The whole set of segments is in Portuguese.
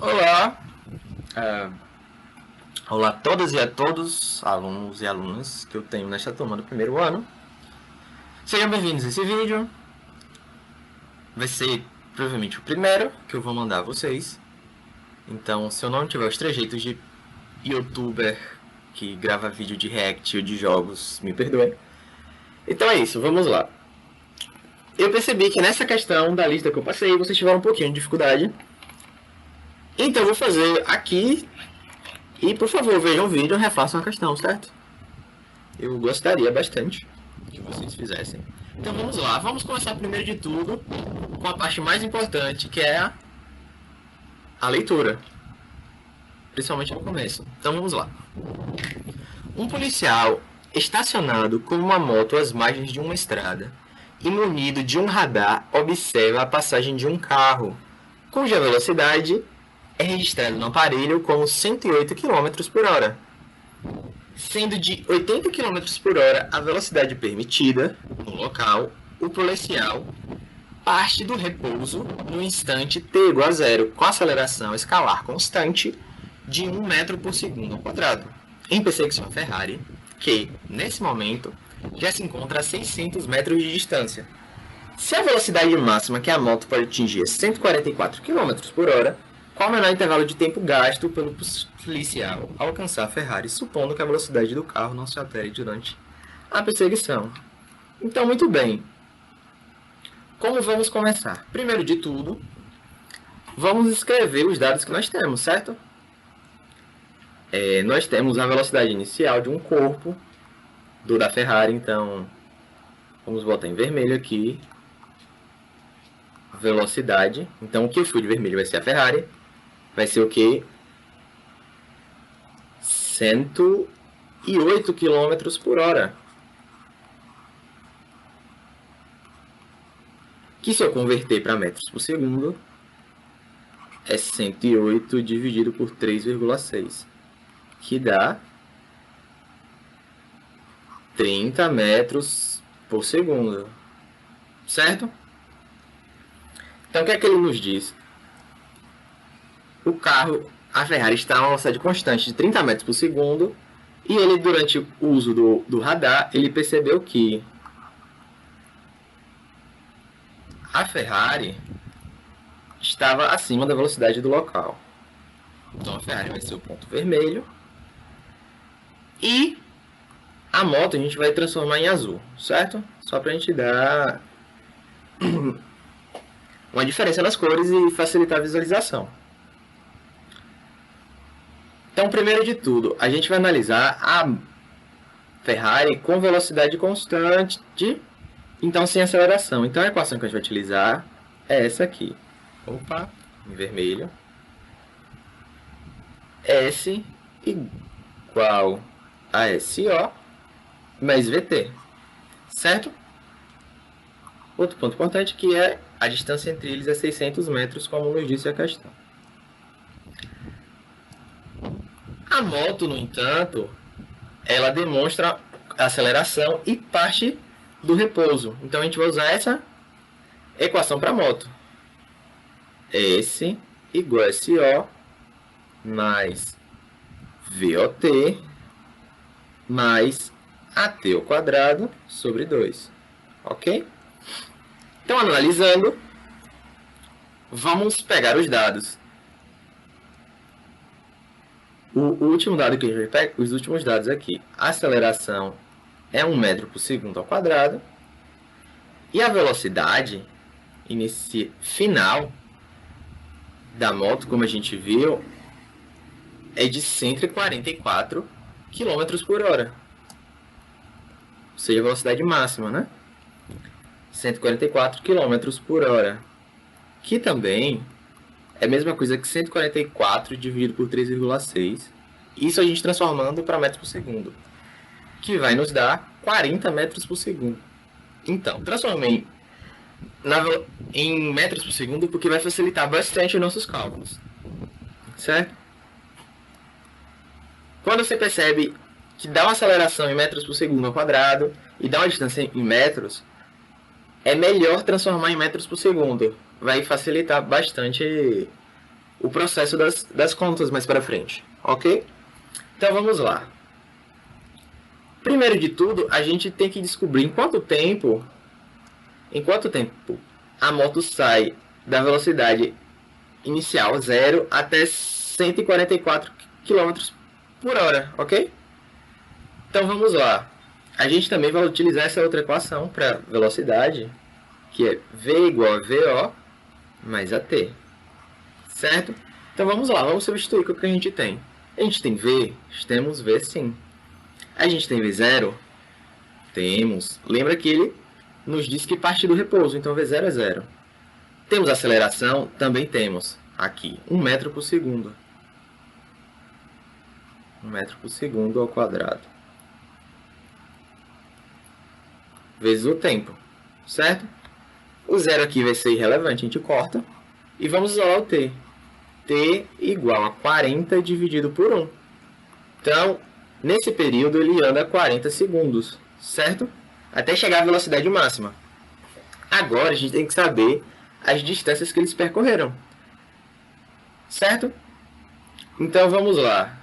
Olá, é, olá a todas e a todos, alunos e alunas que eu tenho nesta turma do primeiro ano. Sejam bem-vindos a esse vídeo. Vai ser provavelmente o primeiro que eu vou mandar a vocês. Então, se eu não tiver os trejeitos de youtuber que grava vídeo de react ou de jogos, me perdoem. Então é isso, vamos lá. Eu percebi que nessa questão da lista que eu passei, vocês tiveram um pouquinho de dificuldade. Então eu vou fazer aqui. E por favor, vejam o vídeo e refaçam a questão, certo? Eu gostaria bastante que vocês fizessem. Então vamos lá, vamos começar primeiro de tudo com a parte mais importante, que é a leitura. Principalmente no começo. Então vamos lá. Um policial estacionado com uma moto às margens de uma estrada e munido de um radar observa a passagem de um carro, cuja velocidade é registrada no aparelho como 108 km por hora, sendo de 80 km por hora a velocidade permitida no local. O policial parte do repouso no instante t igual a zero, com aceleração escalar constante de 1 metro por segundo ao quadrado, em perseguição a Ferrari, que, nesse momento, já se encontra a 600 metros de distância. Se a velocidade máxima que a moto pode atingir é 144 km por hora, qual o menor intervalo de tempo gasto pelo policial ao alcançar a Ferrari, supondo que a velocidade do carro não se altere durante a perseguição? Então, muito bem. Como vamos começar? Primeiro de tudo, vamos escrever os dados que nós temos, certo? Nós temos a velocidade inicial de um corpo do da Ferrari, então vamos botar em vermelho aqui. Velocidade. Então o que eu fui de vermelho vai ser a Ferrari. Vai ser o que? 108 km por hora. Que se eu converter para metros por segundo, é 108 dividido por 3,6. Que dá 30 metros por segundo. Certo? Então o que é que ele nos diz? O carro, a Ferrari, está a uma velocidade constante de 30 metros por segundo. E ele, durante o uso do radar, ele percebeu que a Ferrari estava acima da velocidade do local. Então a Ferrari vai ser o ponto vermelho. E a moto a gente vai transformar em azul, certo? Só para a gente dar uma diferença nas cores e facilitar a visualização. Então, primeiro de tudo, a gente vai analisar a Ferrari com velocidade constante, então sem aceleração. Então, a equação que a gente vai utilizar é essa aqui. Opa, em vermelho. S igual a SO mais VT, certo? Outro ponto importante que é a distância entre eles é 600 metros, como nos disse a questão. A moto, no entanto, ela demonstra aceleração e parte do repouso. Então a gente vai usar essa equação para a moto. S igual a SO mais VOT mais AT ao quadrado sobre 2. Ok? Então, analisando, vamos pegar os dados. O último dado que a gente vai pegar, os últimos dados aqui. A aceleração é 1 metro por segundo ao quadrado. E a velocidade final da moto, como a gente viu, é de 144 km por hora. Ou seja, a velocidade máxima, né? 144 km por hora. Que também é a mesma coisa que 144 dividido por 3,6. Isso a gente transformando para metros por segundo. Que vai nos dar 40 metros por segundo. Então, transformei em metros por segundo porque vai facilitar bastante os nossos cálculos. Certo? Quando você percebe que dá uma aceleração em metros por segundo ao quadrado e dá uma distância em metros, é melhor transformar em metros por segundo. Vai facilitar bastante o processo das contas mais para frente, ok? Então vamos lá. Primeiro de tudo, a gente tem que descobrir em quanto tempo a moto sai da velocidade inicial 0 até 144 km por hora, ok? Então vamos lá. A gente também vai utilizar essa outra equação para velocidade, que é V igual a VO mais AT, certo? Então vamos lá, vamos substituir com o que a gente tem. A gente tem V? Temos V sim. A gente tem V0? Temos. Lembra que ele nos diz que parte do repouso, então V0 é 0. Temos aceleração? Também temos. Aqui, 1 metro por segundo. 1 metro por segundo ao quadrado. Vezes o tempo, certo? O zero aqui vai ser irrelevante, a gente corta. E vamos isolar o t. T igual a 40 dividido por 1. Então, nesse período ele anda 40 segundos, certo? Até chegar à velocidade máxima. Agora a gente tem que saber as distâncias que eles percorreram, certo? Então vamos lá.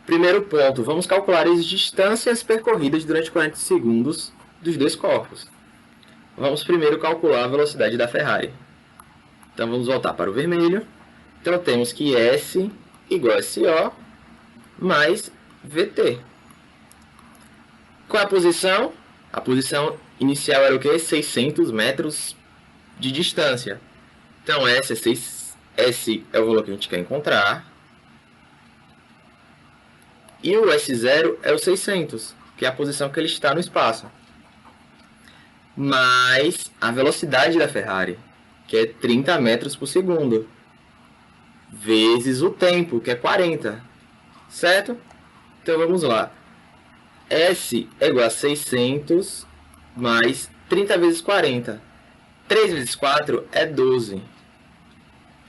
Primeiro ponto, vamos calcular as distâncias percorridas durante 40 segundos dos dois corpos. Vamos primeiro calcular a velocidade da Ferrari. Então vamos voltar para o vermelho. Então temos que S igual a SO mais VT. Qual é a posição? A posição inicial era o quê? 600 metros de distância. Então S é o valor que a gente quer encontrar. E o S0 é o 600, que é a posição que ele está no espaço. Mais a velocidade da Ferrari, que é 30 metros por segundo. Vezes o tempo, que é 40. Certo? Então vamos lá. S é igual a 600 mais 30 vezes 40. 3 vezes 4 é 12.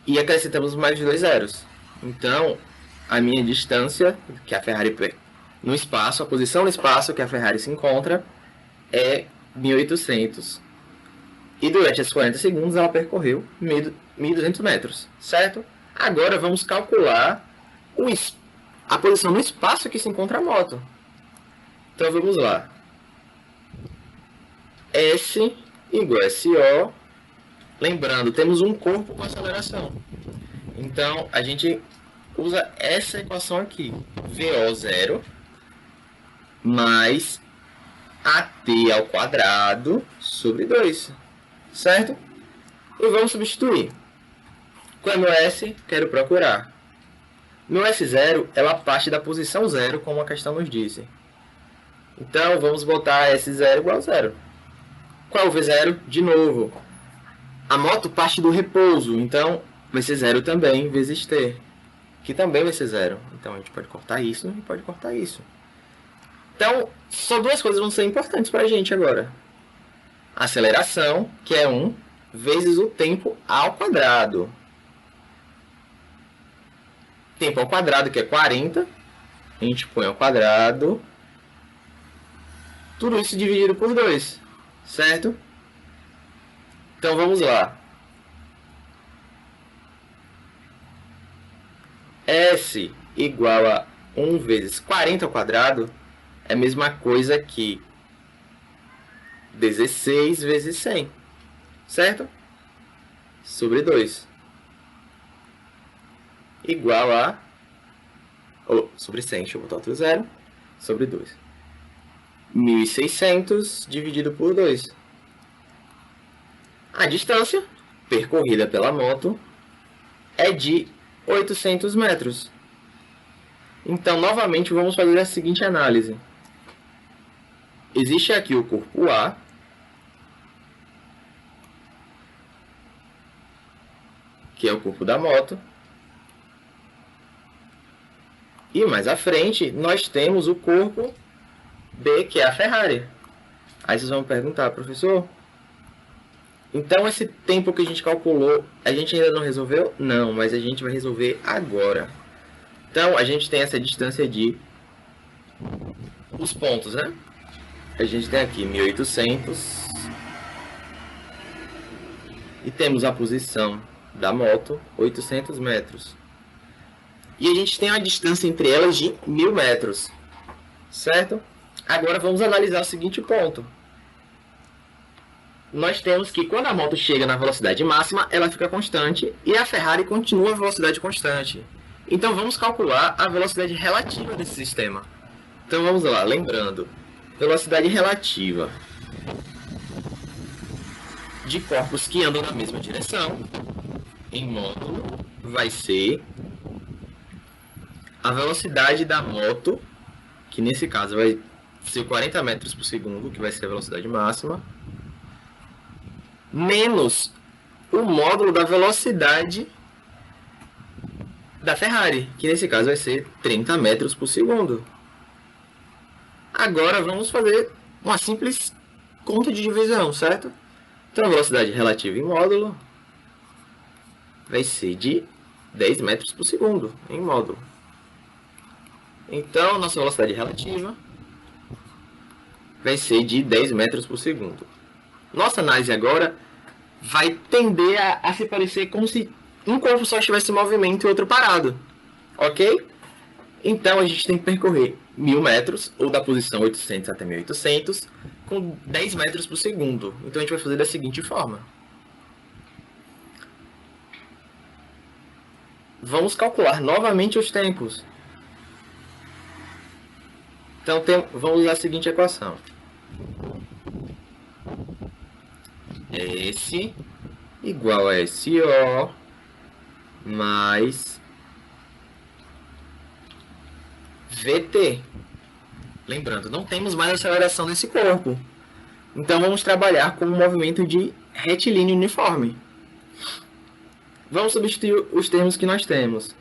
E acrescentamos mais de 2 zeros. Então, a minha distância, que a Ferrari no espaço, a posição no espaço que a Ferrari se encontra, é 1.800. E durante esses 40 segundos ela percorreu 1.200 metros, certo? Agora vamos calcular a posição no espaço que se encontra a moto. Então vamos lá. S igual a SO. Lembrando, temos um corpo com aceleração. Então a gente usa essa equação aqui. VO0 mais AT ao quadrado sobre 2. Certo? E vamos substituir. Qual é meu S? Quero procurar. Meu S0 ela parte da posição 0, como a questão nos disse. Então, vamos botar S0 igual a 0. Qual é o V0? De novo. A moto parte do repouso, então vai ser 0 também, vezes T. Que também vai ser 0. Então, a gente pode cortar isso e pode cortar isso. Então, só duas coisas vão ser importantes para a gente agora. A aceleração, que é 1, vezes o tempo ao quadrado. Tempo ao quadrado, que é 40. A gente põe ao quadrado. Tudo isso dividido por 2, certo? Então, vamos lá. S igual a 1 vezes 40 ao quadrado é a mesma coisa que 16 vezes 100, certo? Sobre 2. Igual a... sobre 100, deixa eu botar outro zero. Sobre 2. 1.600 dividido por 2. A distância percorrida pela moto é de 800 metros. Então, novamente, vamos fazer a seguinte análise. Existe aqui o corpo A, que é o corpo da moto. E mais à frente, nós temos o corpo B, que é a Ferrari. Aí vocês vão perguntar, professor, então esse tempo que a gente calculou, a gente ainda não resolveu? Não, mas a gente vai resolver agora. Então, a gente tem essa distância de os pontos, né? A gente tem aqui 1.800. E temos a posição da moto, 800 metros. E a gente tem uma distância entre elas de 1000 metros, certo? Agora vamos analisar o seguinte ponto. Nós temos que quando a moto chega na velocidade máxima, ela fica constante e a Ferrari continua a velocidade constante. Então vamos calcular a velocidade relativa desse sistema. Então vamos lá, lembrando, velocidade relativa de corpos que andam na mesma direção em módulo vai ser a velocidade da moto, que nesse caso vai ser 40 metros por segundo, que vai ser a velocidade máxima, menos o módulo da velocidade da Ferrari, que nesse caso vai ser 30 metros por segundo. Agora vamos fazer uma simples conta de divisão, certo? Então a velocidade relativa em módulo vai ser de 10 metros por segundo em módulo. Então nossa velocidade relativa vai ser de 10 metros por segundo. Nossa análise agora vai tender a se parecer como se um corpo só estivesse em movimento e outro parado, ok? Então a gente tem que percorrer 1000 metros, ou da posição 800 até 1800, com 10 metros por segundo. Então a gente vai fazer da seguinte forma. Vamos calcular novamente os tempos. Então vamos usar a seguinte equação. S igual a SO mais VT. Lembrando, não temos mais aceleração desse corpo. Então vamos trabalhar com um movimento de retilíneo uniforme. Vamos substituir os termos que nós temos.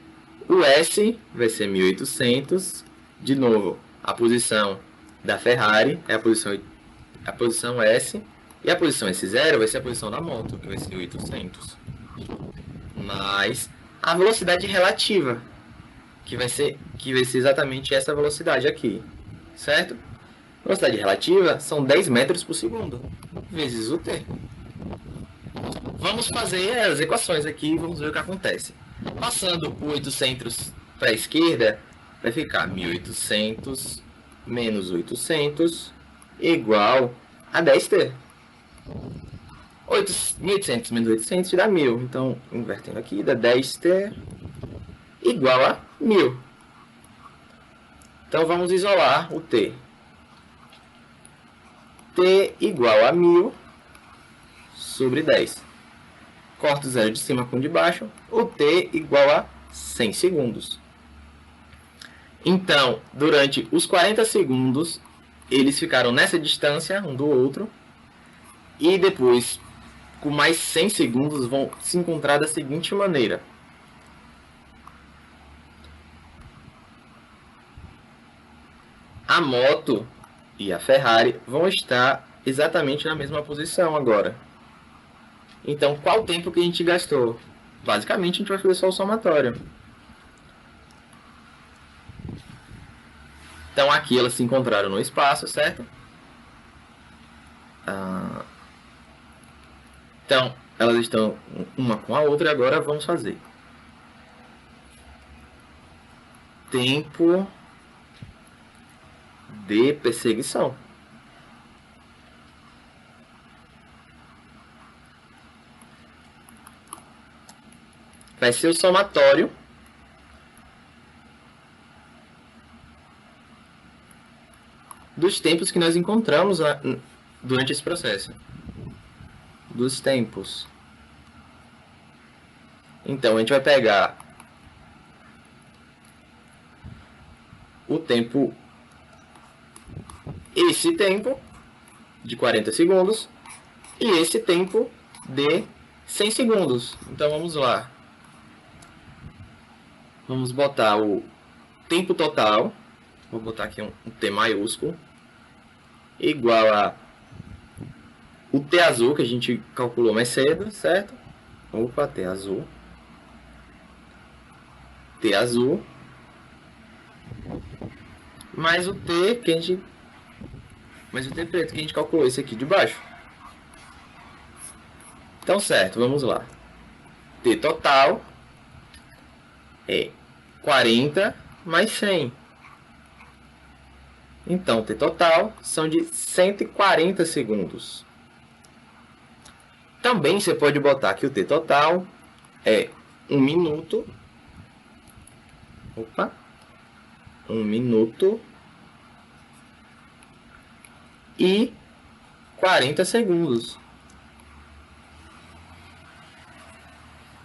O S vai ser 1800. De novo, a posição da Ferrari é a posição S. E a posição S0 vai ser a posição da moto, que vai ser 800. Mais a velocidade relativa, que vai ser exatamente essa velocidade aqui, certo? Velocidade relativa são 10 metros por segundo, vezes o T. Vamos fazer as equações aqui e vamos ver o que acontece. Passando o 800 para a esquerda, vai ficar 1800 menos 800 igual a 10T. 1800 menos 800 dá 1000. Então, invertendo aqui, dá 10T igual a 1000. Então, vamos isolar o T. T igual a 1000 sobre 10. Corto o zero de cima com o de baixo. O T igual a 100 segundos. Então, durante os 40 segundos, eles ficaram nessa distância um do outro. E depois, com mais 100 segundos, vão se encontrar da seguinte maneira. A moto e a Ferrari vão estar exatamente na mesma posição agora. Então, qual o tempo que a gente gastou? Basicamente, a gente vai fazer só o somatório. Então, aqui elas se encontraram no espaço, certo? Então, elas estão uma com a outra e agora vamos fazer. Tempo de perseguição. Vai ser o somatório dos tempos que nós encontramos durante esse processo. Dos tempos. Então, a gente vai pegar o tempo, esse tempo de 40 segundos e esse tempo de 100 segundos. Então, vamos lá. Vamos botar o tempo total, vou botar aqui um T maiúsculo, igual a o T azul que a gente calculou mais cedo, certo? Opa, T azul. T azul. Mais o T que a gente... mais o T preto que a gente calculou esse aqui de baixo. Então, certo, vamos lá. T total é 40 mais 100. Então, T total são de 140 segundos. Também você pode botar que o T total é 1 minuto. Opa! 1 minuto e 40 segundos.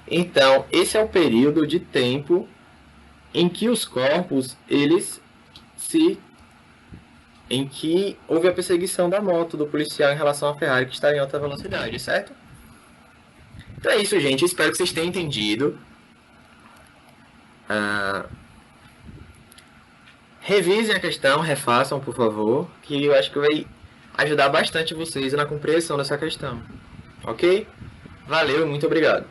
Então, esse é o período de tempo em que os corpos, em que houve a perseguição da moto do policial em relação à Ferrari que está em alta velocidade, certo? Então é isso, gente. Espero que vocês tenham entendido. Revisem a questão, refaçam, por favor, que eu acho que vai ajudar bastante vocês na compreensão dessa questão. Ok? Valeu e muito obrigado.